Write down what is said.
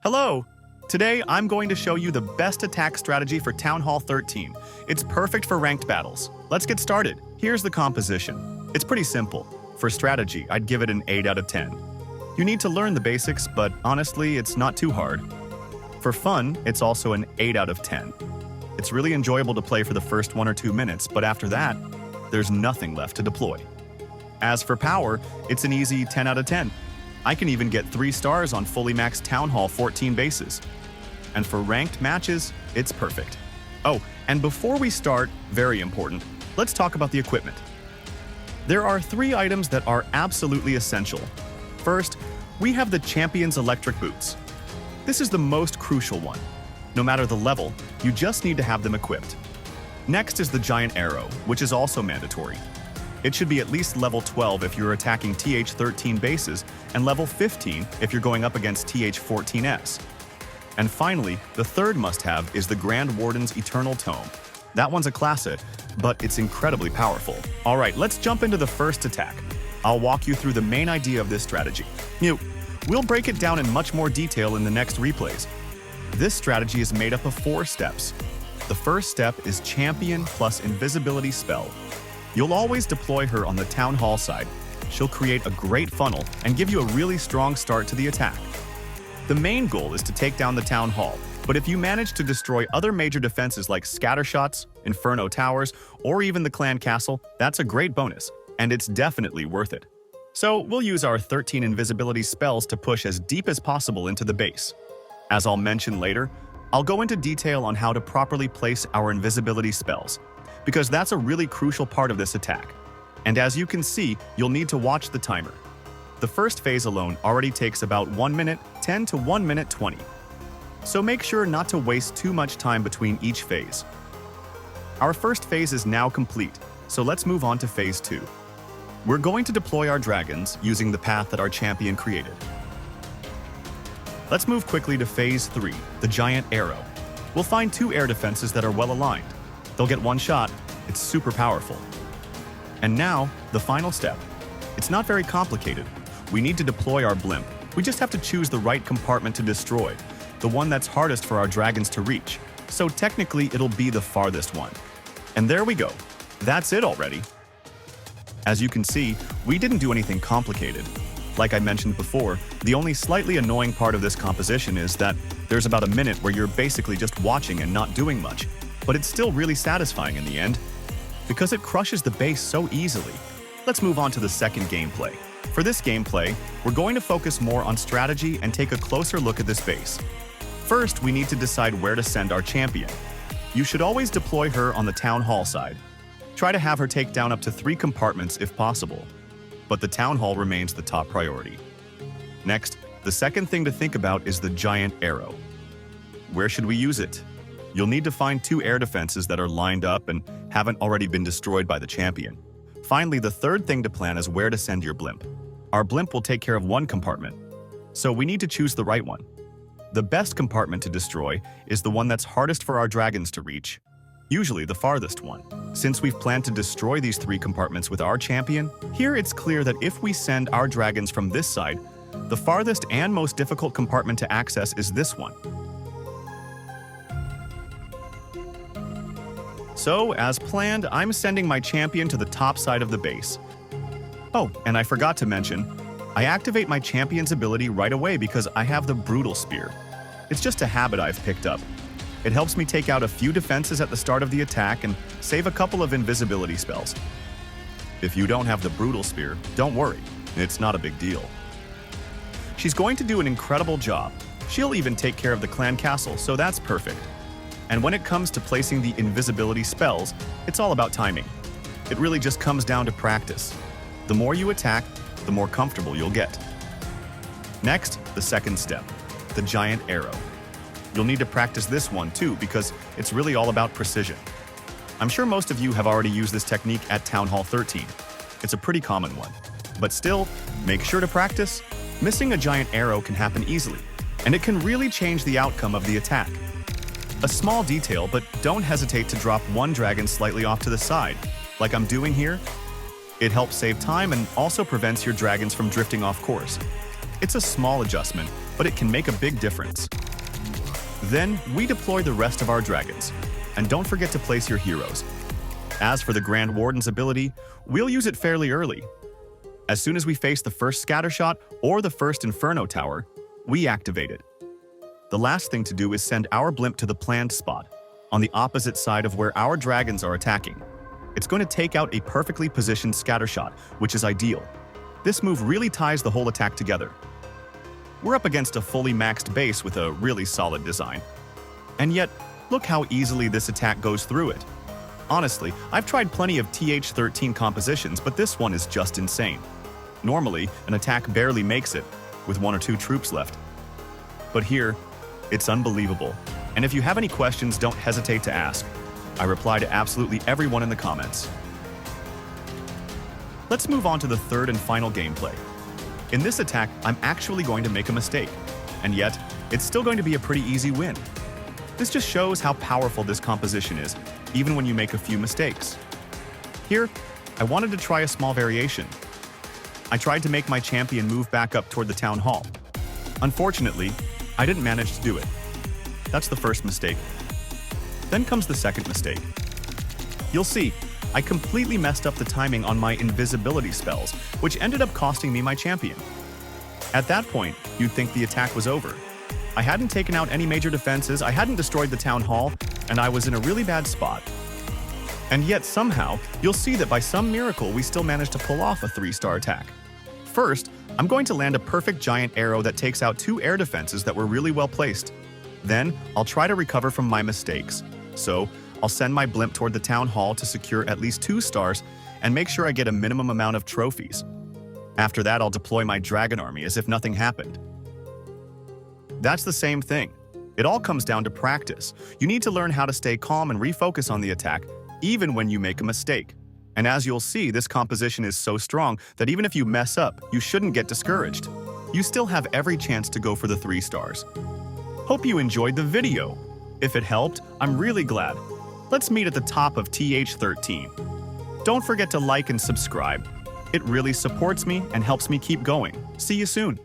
Hello! Today, I'm going to show you the best attack strategy for Town Hall 13. It's perfect for ranked battles. Let's get started. Here's the composition. It's pretty simple. For strategy, I'd give it an 8 out of 10. You need to learn the basics, but honestly, it's not too hard. For fun, it's also an 8 out of 10. It's really enjoyable to play for the first 1 or 2 minutes, but after that, there's nothing left to deploy. As for power, it's an easy 10 out of 10. I can even get 3 stars on fully maxed Town Hall 14 bases. And for ranked matches, it's perfect. Oh, and before we start, very important, let's talk about the equipment. There are 3 items that are absolutely essential. First, we have the Champion's Electric Boots. This is the most crucial one. No matter the level, you just need to have them equipped. Next is the Giant Arrow, which is also mandatory. It should be at least level 12 if you're attacking TH13 bases, and level 15 if you're going up against TH14s. And finally, the third must-have is the Grand Warden's Eternal Tome. That one's a classic, but it's incredibly powerful. Alright, let's jump into the first attack. I'll walk you through the main idea of this strategy. We'll break it down in much more detail in the next replays. This strategy is made up of 4 steps. The first step is Champion plus Invisibility Spell. You'll always deploy her on the Town Hall side. She'll create a great funnel and give you a really strong start to the attack. The main goal is to take down the Town Hall, but if you manage to destroy other major defenses like Scattershots, Inferno Towers, or even the Clan Castle, that's a great bonus, and it's definitely worth it. So we'll use our 13 invisibility spells to push as deep as possible into the base. As I'll mention later, I'll go into detail on how to properly place our invisibility spells, because that's a really crucial part of this attack. And as you can see, you'll need to watch the timer. The first phase alone already takes about 1 minute 10 to 1 minute 20. So make sure not to waste too much time between each phase. Our first phase is now complete, so let's move on to phase 2. We're going to deploy our dragons using the path that our champion created. Let's move quickly to phase 3, the Giant Arrow. We'll find 2 air defenses that are well aligned. They'll get 1 shot. It's super powerful. And now, the final step. It's not very complicated. We need to deploy our blimp. We just have to choose the right compartment to destroy, the one that's hardest for our dragons to reach. So technically, it'll be the farthest one. And there we go. That's it already. As you can see, we didn't do anything complicated. Like I mentioned before, the only slightly annoying part of this composition is that there's about a minute where you're basically just watching and not doing much. But it's still really satisfying in the end, because it crushes the base so easily. Let's move on to the second gameplay. For this gameplay, we're going to focus more on strategy and take a closer look at this base. First, we need to decide where to send our champion. You should always deploy her on the Town Hall side. Try to have her take down up to 3 compartments if possible, but the Town Hall remains the top priority. Next, the second thing to think about is the Giant Arrow. Where should we use it? You'll need to find 2 air defenses that are lined up and haven't already been destroyed by the champion. Finally, the third thing to plan is where to send your blimp. Our blimp will take care of 1 compartment, so we need to choose the right one. The best compartment to destroy is the one that's hardest for our dragons to reach, usually the farthest one. Since we've planned to destroy these 3 compartments with our champion, here it's clear that if we send our dragons from this side, the farthest and most difficult compartment to access is this one. So, as planned, I'm sending my champion to the top side of the base. Oh, and I forgot to mention, I activate my champion's ability right away because I have the Brutal Spear. It's just a habit I've picked up. It helps me take out a few defenses at the start of the attack and save a couple of invisibility spells. If you don't have the Brutal Spear, don't worry, it's not a big deal. She's going to do an incredible job. She'll even take care of the Clan Castle, so that's perfect. And when it comes to placing the invisibility spells, it's all about timing. It really just comes down to practice. The more you attack, the more comfortable you'll get. Next, the second step, the Giant Arrow. You'll need to practice this one too, because it's really all about precision. I'm sure most of you have already used this technique at Town Hall 13. It's a pretty common one. But still, make sure to practice. Missing a giant arrow can happen easily, and it can really change the outcome of the attack. A small detail, but don't hesitate to drop 1 dragon slightly off to the side, like I'm doing here. It helps save time and also prevents your dragons from drifting off course. It's a small adjustment, but it can make a big difference. Then, we deploy the rest of our dragons. And don't forget to place your heroes. As for the Grand Warden's ability, we'll use it fairly early. As soon as we face the first Scattershot or the first Inferno Tower, we activate it. The last thing to do is send our blimp to the planned spot, on the opposite side of where our dragons are attacking. It's going to take out a perfectly positioned Scattershot, which is ideal. This move really ties the whole attack together. We're up against a fully maxed base with a really solid design. And yet, look how easily this attack goes through it. Honestly, I've tried plenty of TH13 compositions, but this one is just insane. Normally, an attack barely makes it, with 1 or 2 troops left. But here, it's unbelievable. And if you have any questions, don't hesitate to ask. I reply to absolutely everyone in the comments. Let's move on to the third and final gameplay. In this attack, I'm actually going to make a mistake. And yet, it's still going to be a pretty easy win. This just shows how powerful this composition is, even when you make a few mistakes. Here, I wanted to try a small variation. I tried to make my champion move back up toward the town hall. Unfortunately, I didn't manage to do it. That's the first mistake. Then comes the second mistake. You'll see, I completely messed up the timing on my invisibility spells, which ended up costing me my champion. At that point, you'd think the attack was over. I hadn't taken out any major defenses, I hadn't destroyed the town hall, and I was in a really bad spot. And yet somehow, you'll see that by some miracle we still managed to pull off a 3-star attack. First, I'm going to land a perfect giant arrow that takes out 2 air defenses that were really well placed. Then, I'll try to recover from my mistakes. So, I'll send my blimp toward the town hall to secure at least 2 stars and make sure I get a minimum amount of trophies. After that, I'll deploy my dragon army as if nothing happened. That's the same thing. It all comes down to practice. You need to learn how to stay calm and refocus on the attack, even when you make a mistake. And as you'll see, this composition is so strong that even if you mess up, you shouldn't get discouraged. You still have every chance to go for the 3 stars. Hope you enjoyed the video. If it helped, I'm really glad. Let's meet at the top of TH13. Don't forget to like and subscribe. It really supports me and helps me keep going. See you soon.